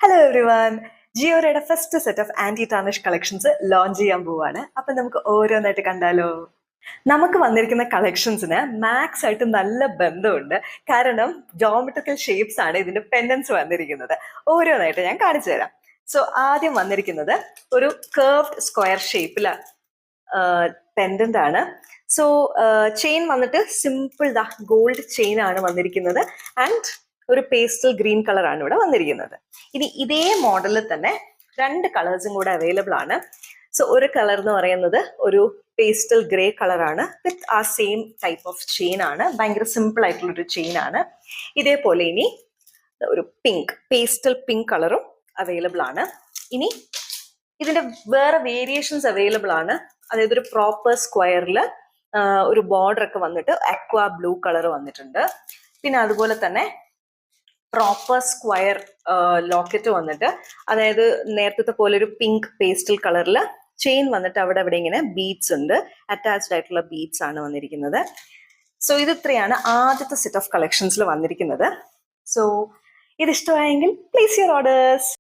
Hello everyone. ജിയോയുടെ first set of anti tarnish collections launch ചെയ്യാൻ പോവാണ്. അപ്പൊ നമുക്ക് ഓരോന്നായിട്ട് കണ്ടാലോ. നമുക്ക് വന്നിരിക്കുന്ന കളക്ഷൻസിന് മാക്സ് ആയിട്ട് നല്ല ബന്ധമുണ്ട്. കാരണം ജോമെട്രിക്കൽ ഷേപ്സ് ആണ് ഇതിന്റെ പെൻഡൻസ് വന്നിരിക്കുന്നത്. ഓരോന്നായിട്ട് ഞാൻ കാണിച്ചു തരാം. സോ ആദ്യം വന്നിരിക്കുന്നത് ഒരു കർവ്ഡ് സ്ക്വയർ ഷേപ്പില് പെൻഡന്റ് ആണ്. സോ ചെയിൻ വന്നിട്ട് സിമ്പിൾ ഗോൾഡ് ചെയിൻ ആണ് വന്നിരിക്കുന്നത്. ആൻഡ് ഒരു പേസ്റ്റൽ ഗ്രീൻ കളറാണ് ഇവിടെ വന്നിരിക്കുന്നത്. ഇനി ഇതേ മോഡലിൽ തന്നെ രണ്ട് കളേഴ്സും കൂടെ അവൈലബിൾ ആണ്. സോ ഒരു കളർ എന്ന് പറയുന്നത് ഒരു പേസ്റ്റൽ ഗ്രേ കളറാണ് വിത്ത് ആ സെയിം ടൈപ്പ് ഓഫ് ചെയിൻ ആണ്. ഭയങ്കര സിമ്പിൾ ആയിട്ടുള്ള ഒരു ചെയിൻ ആണ്. ഇതേപോലെ ഇനി ഒരു പിങ്ക് പേസ്റ്റൽ പിങ്ക് കളറും അവൈലബിൾ ആണ്. ഇനി ഇതിന്റെ വേറെ വേരിയേഷൻസ് അവൈലബിൾ ആണ്. അതായത് ഒരു പ്രോപ്പർ സ്ക്വയറിൽ ഒരു ബോർഡർ ഒക്കെ വന്നിട്ട് അക്വാ ബ്ലൂ കളർ വന്നിട്ടുണ്ട്. പിന്നെ അതുപോലെ തന്നെ പ്രോപ്പർ സ്ക്വയർ ലോക്കറ്റ് വന്നിട്ട്, അതായത് നേരത്തെ പോലെ ഒരു പിങ്ക് പേസ്റ്റൽ കളറിൽ ചെയിൻ വന്നിട്ട് അവിടെ ഇവിടെ ഇങ്ങനെ ബീഡ്സ് ഉണ്ട്. അറ്റാച്ച്ഡ് ആയിട്ടുള്ള ബീഡ്സ് ആണ് വന്നിരിക്കുന്നത്. സോ ഇത് ഇത്രയാണ് ആദ്യത്തെ സെറ്റ് ഓഫ് കളക്ഷൻസിൽ വന്നിരിക്കുന്നത്. സോ ഇത് ഇഷ്ടമായെങ്കിൽ പ്ലേസ് യുവർ ഓർഡേഴ്സ്.